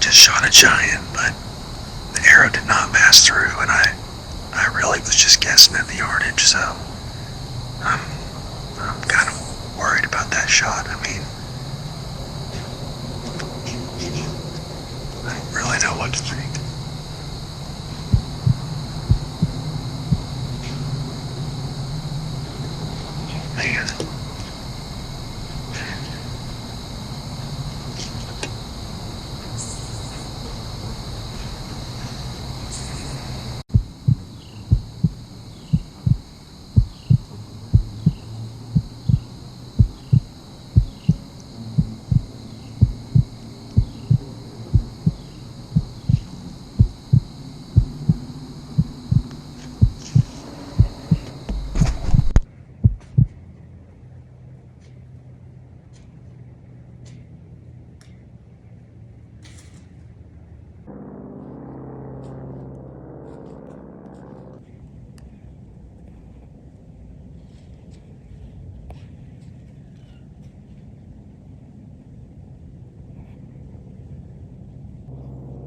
just shot a giant, but the arrow did not pass through, and I really was just guessing at the yardage, so I'm kind of worried about that shot. I mean, I don't really know what to think. Man.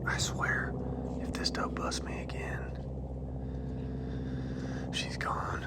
I swear, if this doe busts me again, she's gone.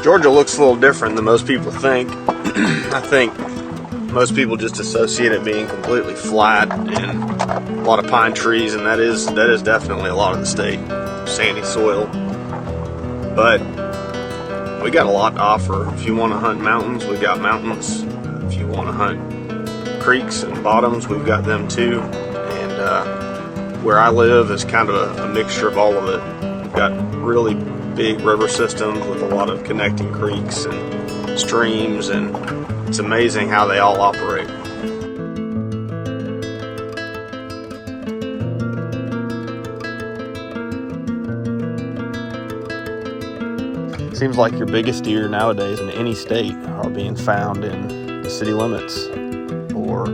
Georgia looks a little different than most people think. I think most people just associate it being completely flat and a lot of pine trees, and that is definitely a lot of the state, sandy soil. But we got a lot to offer. If you want to hunt mountains, we got mountains. If you want to hunt creeks and bottoms, we've got them too. And where I live is kind of a mixture of all of it. We've got really big river systems with a lot of connecting creeks and streams, and it's amazing how they all operate. Seems like your biggest deer nowadays in any state are being found in the city limits, or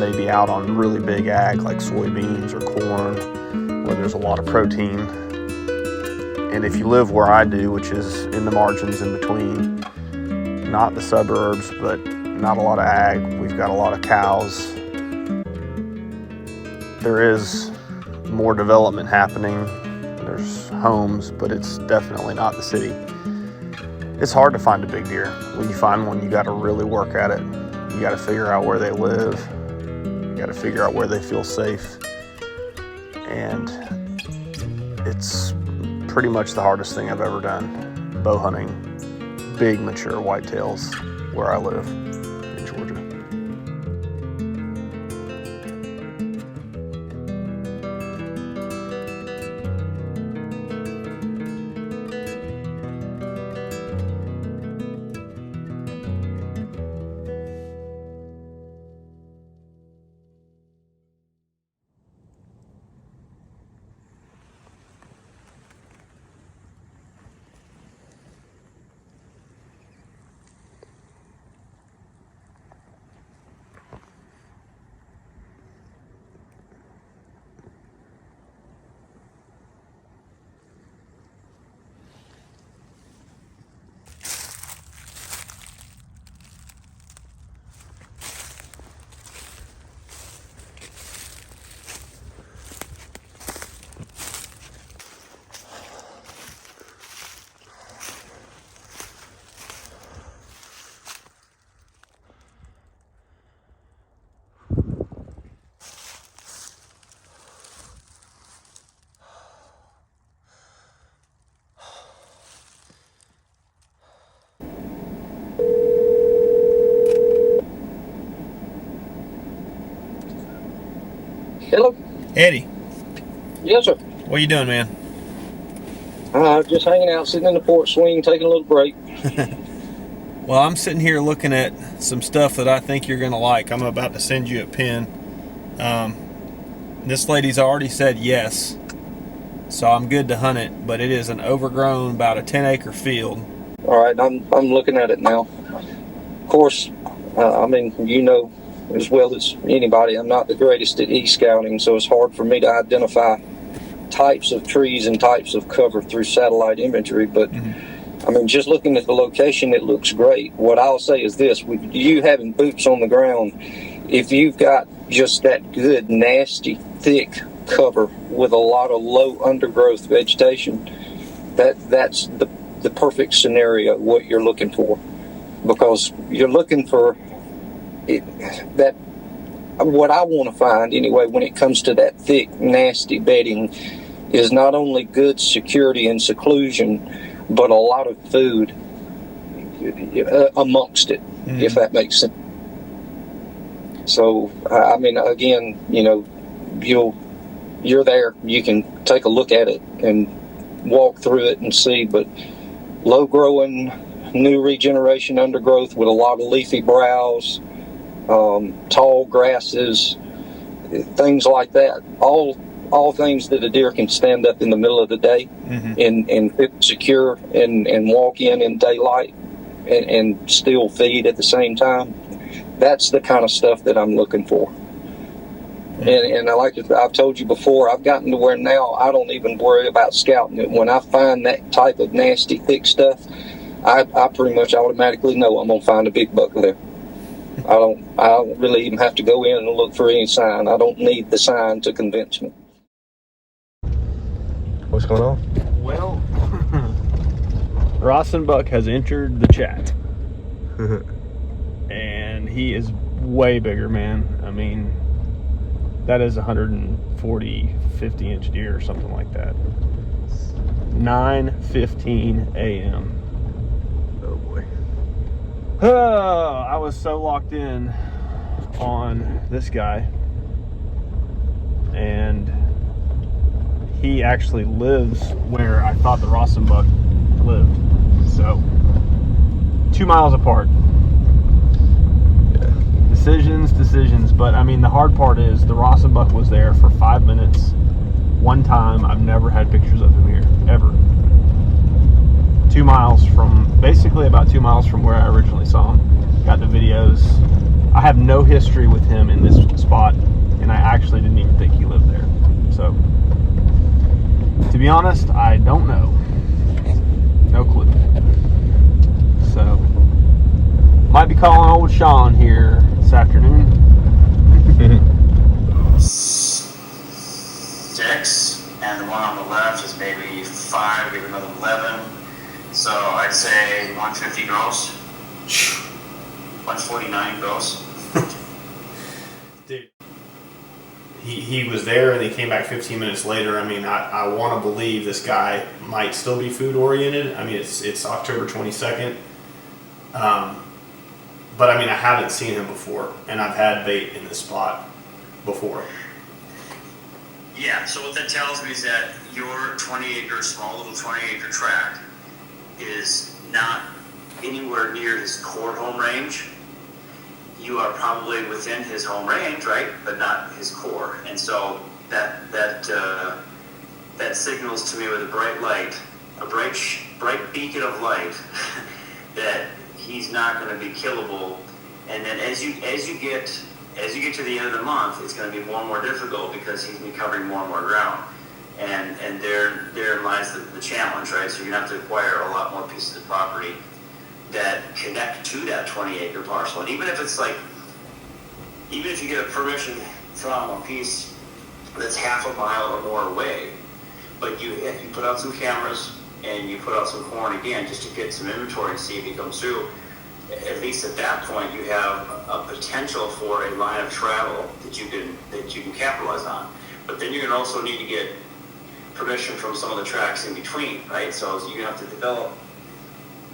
maybe out on really big ag like soybeans or corn, where there's a lot of protein. And if you live where I do, which is in the margins in between, not the suburbs, but not a lot of ag, we've got a lot of cows. There is more development happening. There's homes, but it's definitely not the city. It's hard to find a big deer. When you find one, you got to really work at it. You got to figure out where they live. You got to figure out where they feel safe. And it's pretty much the hardest thing I've ever done, bow hunting big mature whitetails where I live in Georgia. Eddie. Yes, sir. What are you doing, man? Just hanging out, sitting in the porch swing, taking a little break. Well, I'm sitting here looking at some stuff that I think you're going to like. I'm about to send you a pin. This lady's already said yes, so I'm good to hunt it, but it is an overgrown, about a 10-acre field. All right, I'm looking at it now. Of course, I mean, you know as well as anybody, I'm not the greatest at e-scouting, so it's hard for me to identify types of trees and types of cover through satellite imagery, but I mean, just looking at the location, it looks great. What I'll say is this: with you having boots on the ground, if you've got just that good, nasty, thick cover with a lot of low undergrowth vegetation, that's the perfect scenario, what you're looking for. Because you're looking for that, what I want to find anyway when it comes to that thick, nasty bedding is not only good security and seclusion, but a lot of food amongst it, if that makes sense. So, I mean, again, you know, you're there, you can take a look at it and walk through it and see, but low-growing, new regeneration undergrowth with a lot of leafy browse, tall grasses, things like that, all things that a deer can stand up in the middle of the day and secure and walk in daylight and still feed at the same time. That's the kind of stuff that I'm looking for. And like I've told you before, I've gotten to where now I don't even worry about scouting it. When I find that type of nasty, thick stuff, I pretty much automatically know I'm going to find a big buck there. I don't really even have to go in and look for any sign. I don't need the sign to convince me. What's going on? Well, Rossenbuck has entered the chat. And he is way bigger, man. I mean, that is 140, 50-inch deer or something like that. 9:15 a.m. Oh boy. I was so locked in on this guy, and he actually lives where I thought the Rossenbuck lived. So 2 miles apart. Decisions, but I mean, the hard part is the Rossenbuck was there for 5 minutes one time. I've never had pictures of him here, ever. 2 miles from, basically about 2 miles from where I originally saw him. Got the videos. I have no history with him in this spot, and I actually didn't even think he lived there. So, to be honest, I don't know. No clue. So, might be calling old Sean here this afternoon. 6, and the one on the left is maybe 5, maybe another 11. So I'd say 150 gross. 149 gross. Dude, he was there and he came back 15 minutes later. I mean, I want to believe this guy might still be food oriented. I mean, it's October 22nd. But I mean, I haven't seen him before, and I've had bait in this spot before. Yeah, so what that tells me is that your 20-acre, small little 20-acre tract is not anywhere near his core home range. You are probably within his home range, right? But not his core. And so that signals to me with a bright light, a bright beacon of light, that he's not going to be killable. And then as you get to the end of the month, it's going to be more and more difficult because he's going to be covering more and more ground. And therein lies the challenge, right? So you're going to have to acquire a lot more pieces of property that connect to that 20-acre parcel. And even if you get a permission from a piece that's half a mile or more away, but you put out some cameras and you put out some corn again just to get some inventory and see if he comes through, at least at that point you have a potential for a line of travel that you can capitalize on. But then you're going to also need to get permission from some of the tracks in between, right? So you're going to have to develop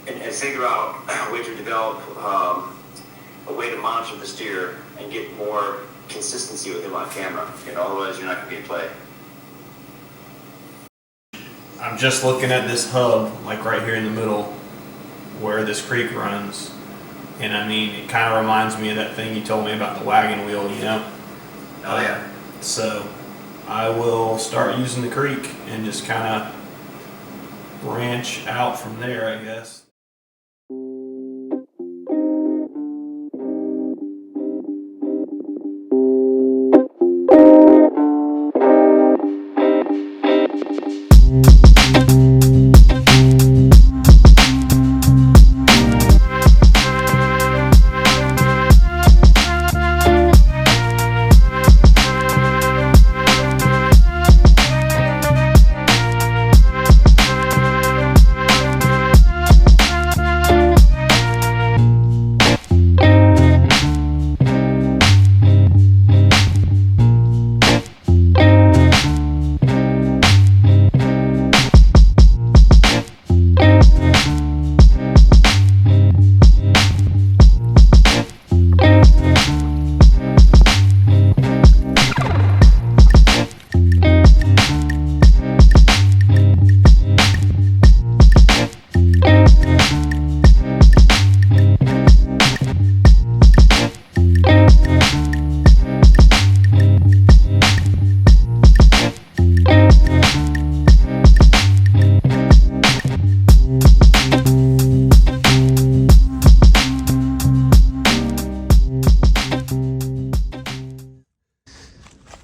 and figure out a way to develop a way to monitor this deer and get more consistency with him on camera. Otherwise you're not going to be in play. I'm just looking at this hub, like right here in the middle, where this creek runs. And I mean, it kind of reminds me of that thing you told me about the wagon wheel, you know? Oh yeah. So I will start using the creek and just kind of branch out from there, I guess.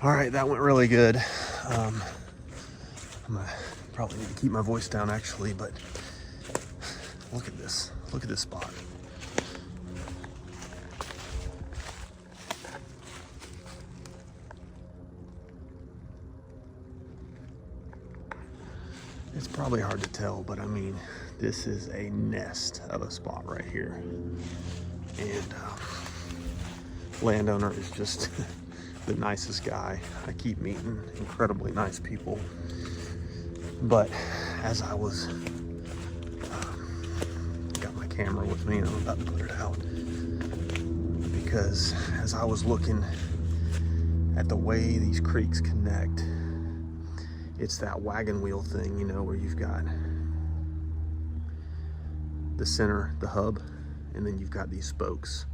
All right, that went really good. I'm gonna probably need to keep my voice down actually, but look at this. Look at this spot. It's probably hard to tell, but I mean, this is a nest of a spot right here. And landowner is just the nicest guy. I keep meeting incredibly nice people. But as I was, got my camera with me and I'm about to put it out, because as I was looking at the way these creeks connect, it's that wagon wheel thing, you know, where you've got the center, the hub, and then you've got these spokes.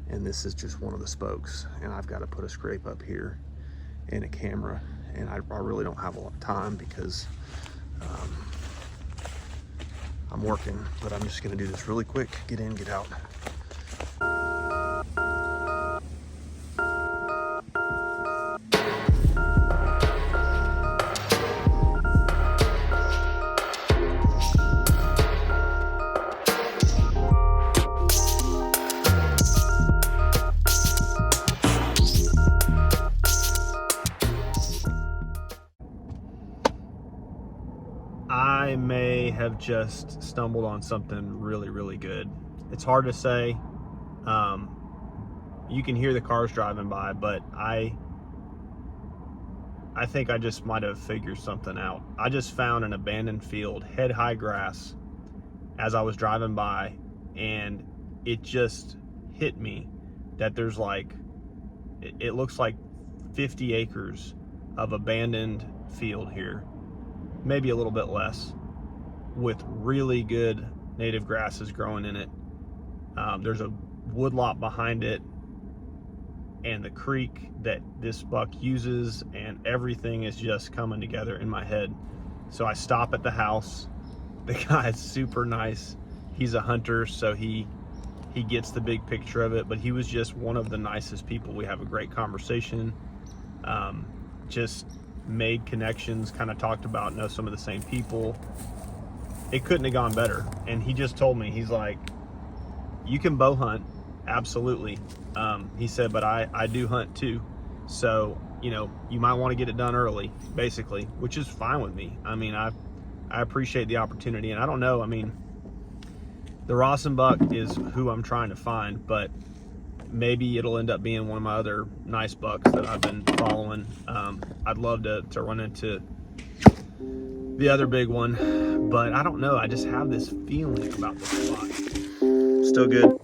And this is just one of the spokes. And I've got to put a scrape up here and a camera. And I really don't have a lot of time because I'm working, but I'm just gonna do this really quick, get in, get out. I may have just stumbled on something really, really good. It's hard to say. You can hear the cars driving by, but I think I just might have figured something out. I just found an abandoned field, head-high grass, as I was driving by, and it just hit me that there's like, it looks like 50 acres of abandoned field here. Maybe a little bit less, with really good native grasses growing in it. There's a woodlot behind it, and the creek that this buck uses, and everything is just coming together in my head. So I stop at the house. The guy's super nice. He's a hunter, so he gets the big picture of it, but he was just one of the nicest people. We have a great conversation. Just made connections, kind of talked about, know some of the same people. It couldn't have gone better. And he just told me, he's like, you can bow hunt, absolutely. He said, but I do hunt too. So, you know, you might want to get it done early, basically, which is fine with me. I mean, I appreciate the opportunity, and I don't know, I mean, the Rossenbuck is who I'm trying to find, but maybe it'll end up being one of my other nice bucks that I've been following. I'd love to run into the other big one, but I don't know. I just have this feeling about this spot. Still good.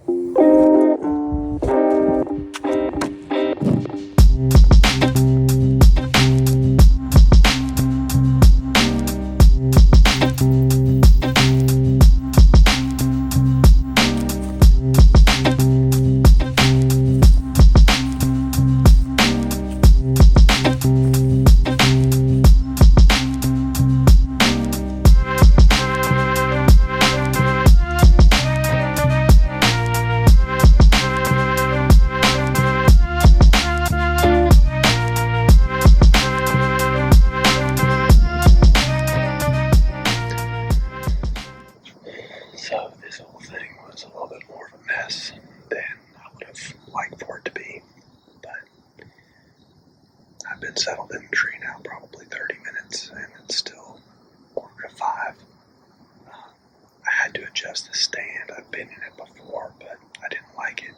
So this whole thing was a little bit more of a mess than I would have liked for it to be. But I've been settled in the tree now probably 30 minutes, and it's still 4:45. I had to adjust the stand. I've been in it before, but I didn't like it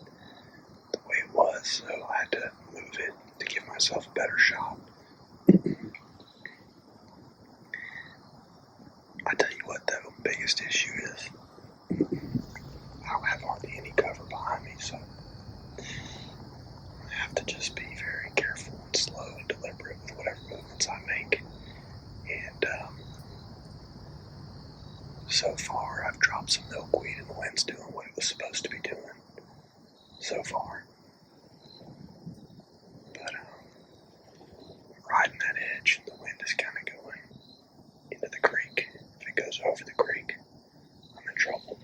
the way it was, so I had to move it to give myself a better shot. I tell you what, though, the biggest issue is I don't have hardly any cover behind me, so I have to just be very careful and slow and deliberate with whatever movements I make. And so far, I've dropped some milkweed, and the wind's doing what it was supposed to be doing so far. But riding that edge, the wind is kind of going into the creek. If it goes over the creek, I'm in trouble.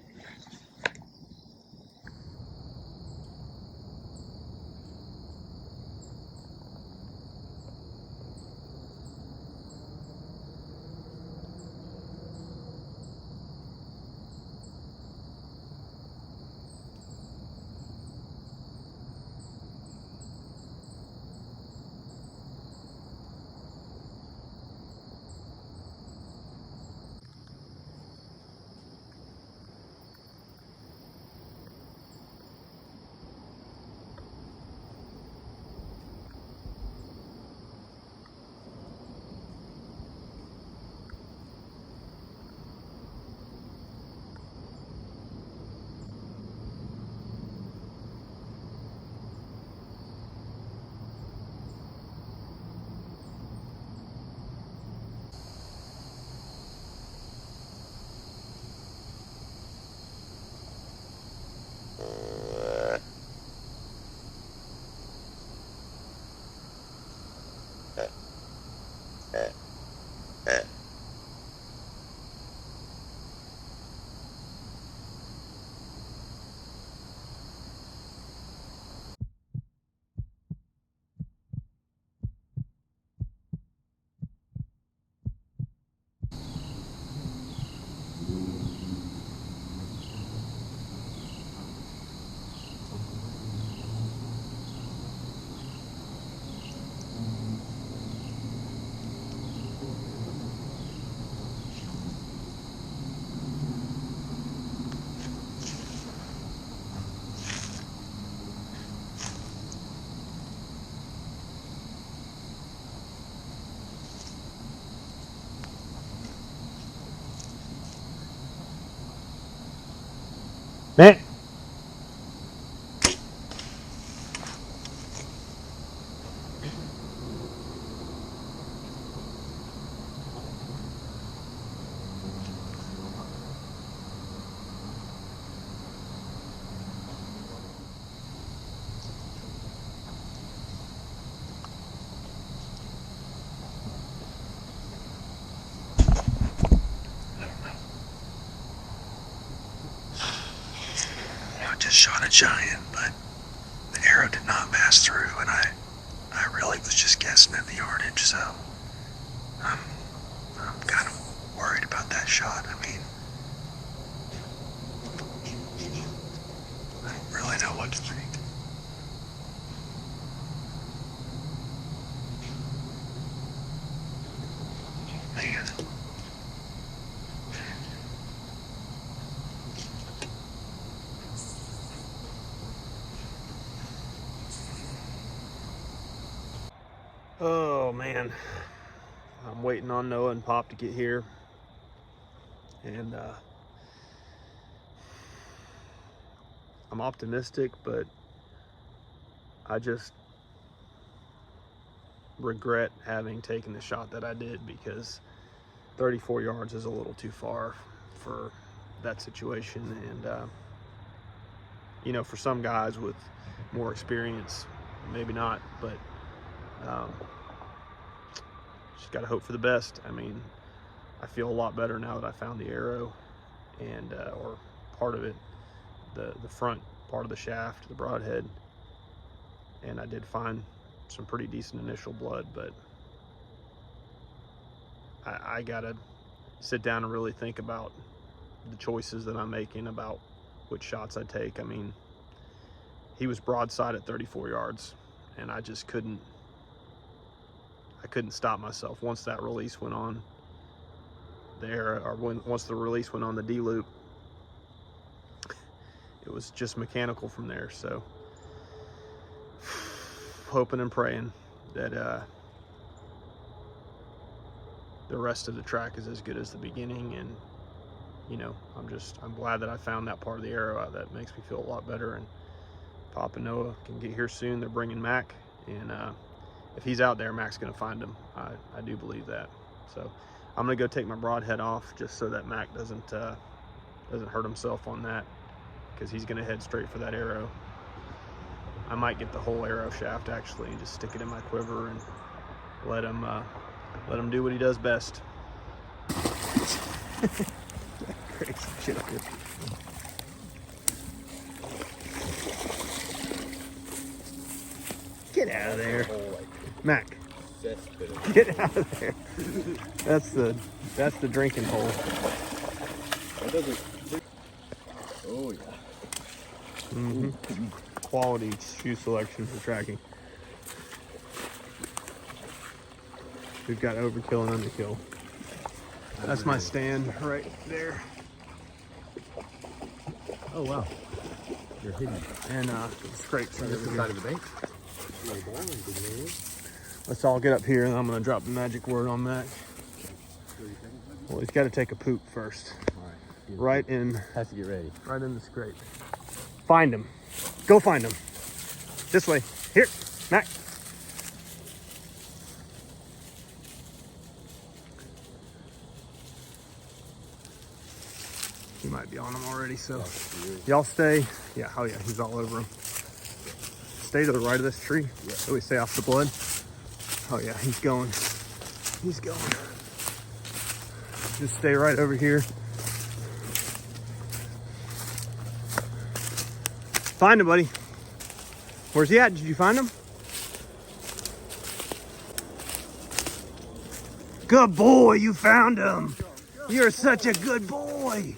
Man. I just shot a giant, but the arrow did not pass through, and I really was just guessing at the yardage, so I'm kind of worried about that shot. I mean, I don't really know what to think. Man. Oh man, I'm waiting on Noah and Pop to get here, and I'm optimistic, but I just regret having taken the shot that I did, because 34 yards is a little too far for that situation. And you know, for some guys with more experience, maybe not, but just gotta hope for the best. I mean, I feel a lot better now that I found the arrow, and or part of it, the front part of the shaft, the broadhead, and I did find some pretty decent initial blood, but I gotta sit down and really think about the choices that I'm making about which shots I take. I mean, he was broadside at 34 yards, and I just couldn't stop myself. Once that release went on there, or once the release went on the D loop, it was just mechanical from there. So hoping and praying that the rest of the track is as good as the beginning. And you know, I'm glad that I found that part of the arrow out. That makes me feel a lot better. And Pop and Noah can get here soon. They're bringing Mac, and if he's out there, Mac's gonna find him. I do believe that. So I'm gonna go take my broadhead off just so that Mac doesn't hurt himself on that, because he's gonna head straight for that arrow. I might get the whole arrow shaft actually and just stick it in my quiver and let him do what he does best. Crazy joker. Get out of there, Mac. Get out of there. That's the drinking hole. Oh yeah. Mm-hmm. Quality shoe selection for tracking. We've got overkill and underkill. That's my stand right there. Oh wow. You're hidden. And scrapes on the side of the bank. Let's all get up here, and I'm gonna drop the magic word on Mac. Well, he's got to take a poop first. All right. Right in. Has to get ready. Right in the scrape. Find him. Go find him. This way. Here, Mac. He might be on him already, so y'all stay. Yeah, oh yeah, he's all over him. Stay to the right of this tree. Yeah. So we stay off the blood. Oh yeah, he's going. He's going. Just stay right over here. Find him, buddy. Where's he at? Did you find him? Good boy, you found him. You're such a good boy.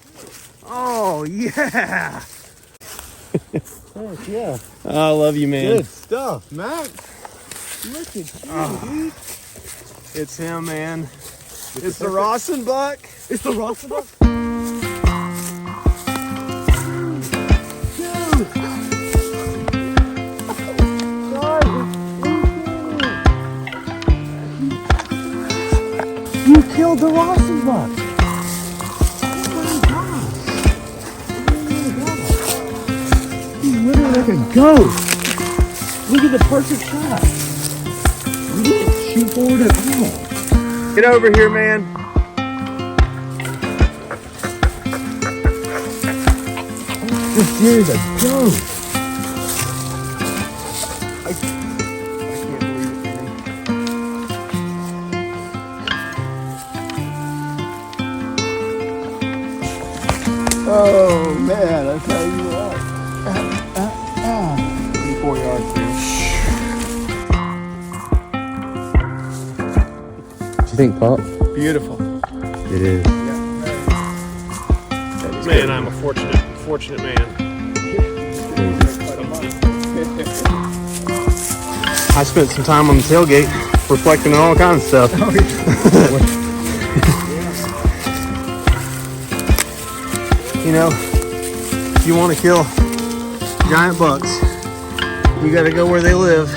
Oh, yeah. Yeah. I love you, man. Good stuff, Mac. Look at you, dude. It's him, man. It's the Rossenbuck. It's the Rossenbuck. You killed the Rossenbuck. He's literally like a ghost. Look at the perfect shot. You didn't shoot forward at all. Get over here, man. This deer is a ghost. I can't believe it, man. Oh man, I tell you what. 4 yards there. What you think, Pop? Beautiful. It is. Man, I'm a fortunate man. I spent some time on the tailgate reflecting on all kinds of stuff. You know, if you want to kill giant bucks, you got to go where they live.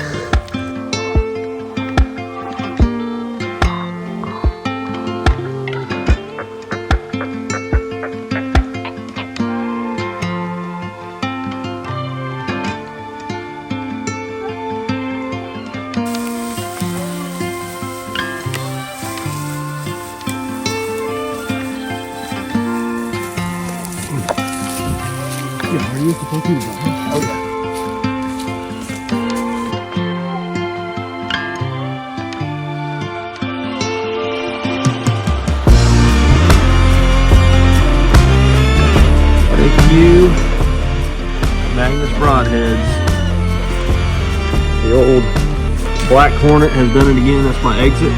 Yeah, are you supposed to? Oh yeah. Thank you, Magnus Broadheads. The old Black Hornet has done it again. That's my exit.